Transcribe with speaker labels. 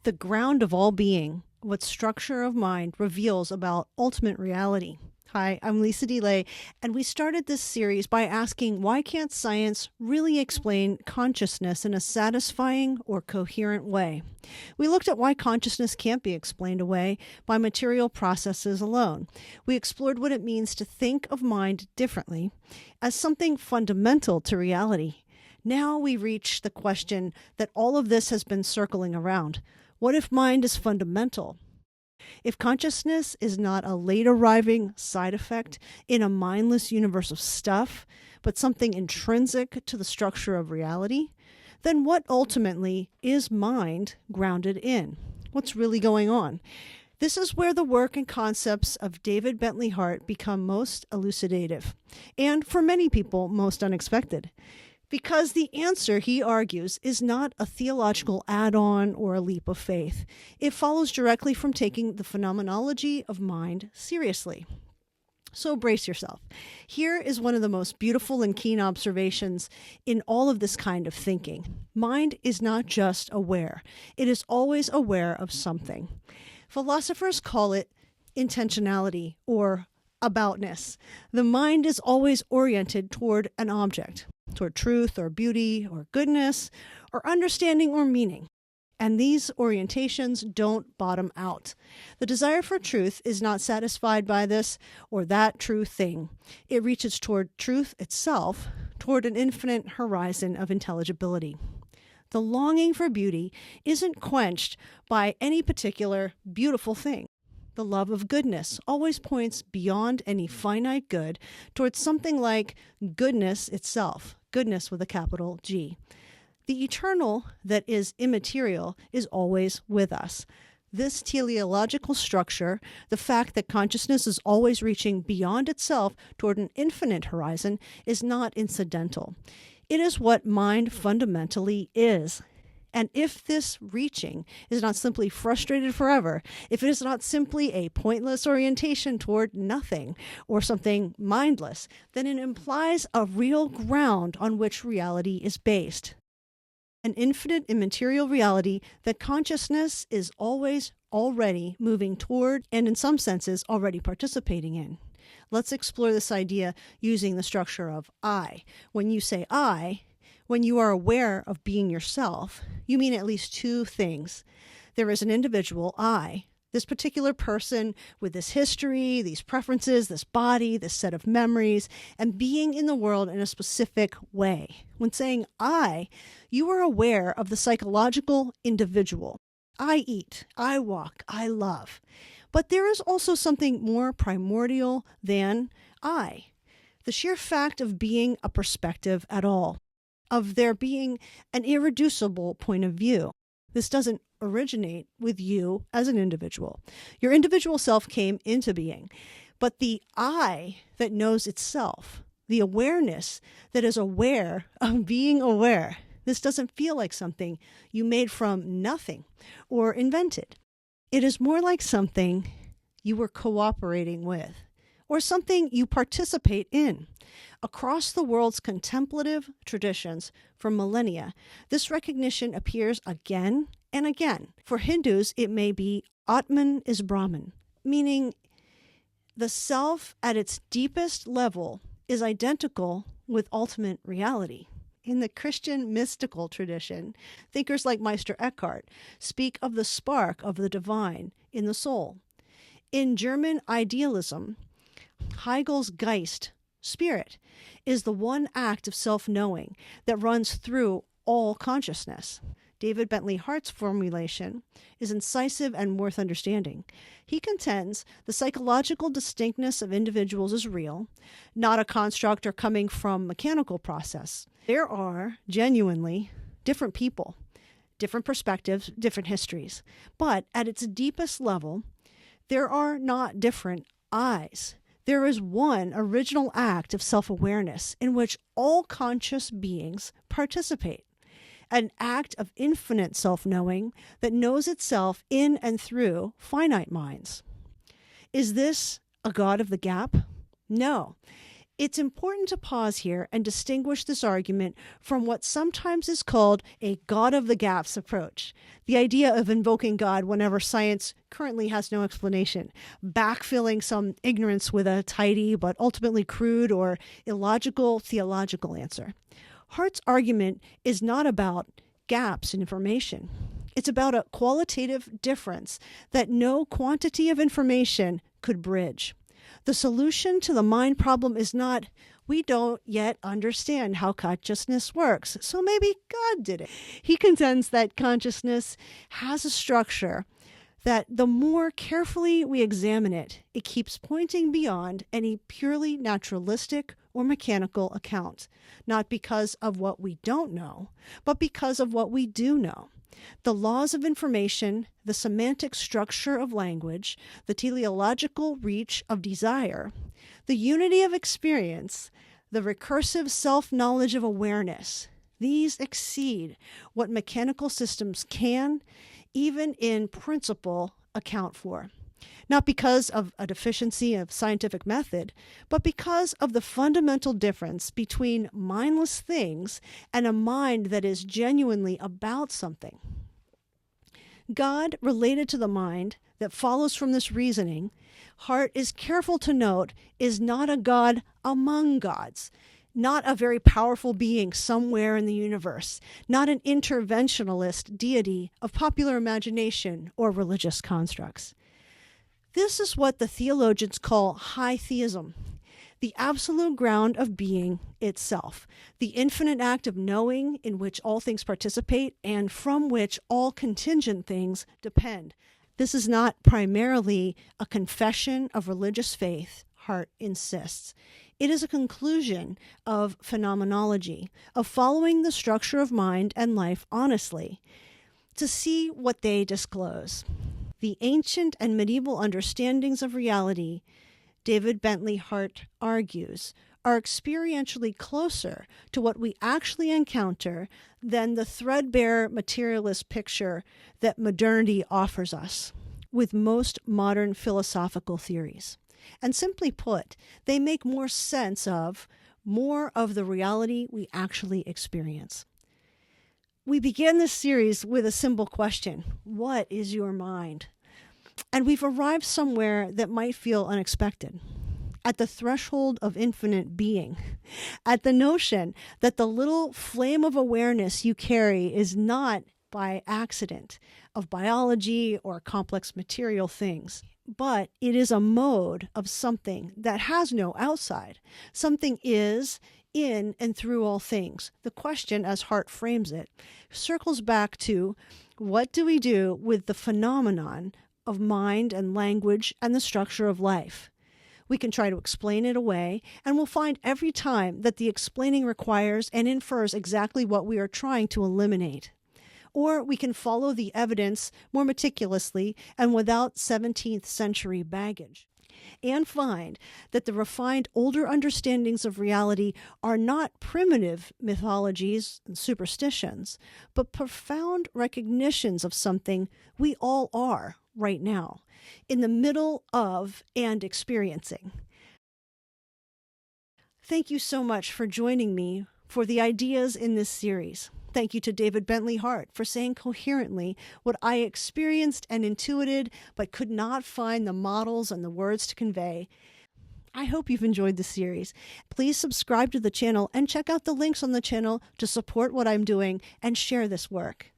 Speaker 1: the ground of all being, what structure of mind reveals about ultimate reality. Hi, I'm Lisa DeLay, and we started this series by asking, why can't science really explain consciousness in a satisfying or coherent way? We looked at why consciousness can't be explained away by material processes alone. We explored what it means to think of mind differently as something fundamental to reality. Now we reach the question that all of this has been circling around. What if mind is fundamental? If consciousness is not a late arriving side effect in a mindless universe of stuff, but something intrinsic to the structure of reality, then what ultimately is mind grounded in? What's really going on? This is where the work and concepts of David Bentley Hart become most elucidative, and for many people, most unexpected. Because the answer, he argues, is not a theological add-on or a leap of faith. It follows directly from taking the phenomenology of mind seriously. So brace yourself. Here is one of the most beautiful and keen observations in all of this kind of thinking. Mind is not just aware. It is always aware of something. Philosophers call it intentionality or aboutness. The mind is always oriented toward an object, toward truth or beauty or goodness or understanding or meaning. And these orientations don't bottom out. The desire for truth is not satisfied by this or that true thing. It reaches toward truth itself, toward an infinite horizon of intelligibility. The longing for beauty isn't quenched by any particular beautiful thing. The love of goodness always points beyond any finite good towards something like goodness itself, goodness with a capital G. The eternal that is immaterial is always with us. This teleological structure, the fact that consciousness is always reaching beyond itself toward an infinite horizon, is not incidental. It is what mind fundamentally is. And if this reaching is not simply frustrated forever, if it is not simply a pointless orientation toward nothing or something mindless, then it implies a real ground on which reality is based. An infinite immaterial reality that consciousness is always already moving toward and in some senses already participating in. Let's explore this idea using the structure of I. When you say I, when you are aware of being yourself, you mean at least two things. There is an individual, I, this particular person with this history, these preferences, this body, this set of memories, and being in the world in a specific way. When saying I, you are aware of the psychological individual. I eat, I walk, I love. But there is also something more primordial than I. The sheer fact of being a perspective at all, of there being an irreducible point of view. This doesn't originate with you as an individual. Your individual self came into being, but the I that knows itself, the awareness that is aware of being aware, this doesn't feel like something you made from nothing or invented. It is more like something you were cooperating with, or something you participate in. Across the world's contemplative traditions for millennia, this recognition appears again and again. For Hindus, it may be Atman is Brahman, meaning the self at its deepest level is identical with ultimate reality. In the Christian mystical tradition, thinkers like Meister Eckhart speak of the spark of the divine in the soul. In German idealism, Hegel's Geist, spirit, is the one act of self-knowing that runs through all consciousness. David Bentley Hart's formulation is incisive and worth understanding. He contends the psychological distinctness of individuals is real, not a construct or coming from mechanical process. There are genuinely different people, different perspectives, different histories. But at its deepest level, there are not different I's. There is one original act of self-awareness in which all conscious beings participate. An act of infinite self-knowing that knows itself in and through finite minds. Is this a God of the gap? No. It's important to pause here and distinguish this argument from what sometimes is called a God of the gaps approach, the idea of invoking God whenever science currently has no explanation, backfilling some ignorance with a tidy but ultimately crude or illogical theological answer. Hart's argument is not about gaps in information. It's about a qualitative difference that no quantity of information could bridge. The solution to the mind problem is not, we don't yet understand how consciousness works, so maybe God did it. He contends that consciousness has a structure that the more carefully we examine it, it keeps pointing beyond any purely naturalistic or mechanical account, not because of what we don't know, but because of what we do know. The laws of information, the semantic structure of language, the teleological reach of desire, the unity of experience, the recursive self-knowledge of awareness, these exceed what mechanical systems can, even in principle, account for. Not because of a deficiency of scientific method, but because of the fundamental difference between mindless things and a mind that is genuinely about something. God, related to the mind, that follows from this reasoning, Hart is careful to note, is not a God among gods, not a very powerful being somewhere in the universe, not an interventionalist deity of popular imagination or religious constructs. This is what the theologians call high theism, the absolute ground of being itself, the infinite act of knowing in which all things participate and from which all contingent things depend. This is not primarily a confession of religious faith, Hart insists. It is a conclusion of phenomenology, of following the structure of mind and life honestly, to see what they disclose. The ancient and medieval understandings of reality, David Bentley Hart argues, are experientially closer to what we actually encounter than the threadbare materialist picture that modernity offers us with most modern philosophical theories. And simply put, they make more sense of more of the reality we actually experience. We began this series with a simple question: what is your mind? And we've arrived somewhere that might feel unexpected, at the threshold of infinite being, at the notion that the little flame of awareness you carry is not by accident of biology or complex material things, but it is a mode of something that has no outside. Something is in and through all things. The question, as Hart frames it, circles back to what do we do with the phenomenon of mind and language and the structure of life? We can try to explain it away, and we'll find every time that the explaining requires and infers exactly what we are trying to eliminate. Or we can follow the evidence more meticulously and without 17th century baggage, and find that the refined older understandings of reality are not primitive mythologies and superstitions, but profound recognitions of something we all are right now, in the middle of and experiencing. Thank you so much for joining me for the ideas in this series. Thank you to David Bentley Hart for saying coherently what I experienced and intuited, but could not find the models and the words to convey. I hope you've enjoyed the series. Please subscribe to the channel and check out the links on the channel to support what I'm doing and share this work.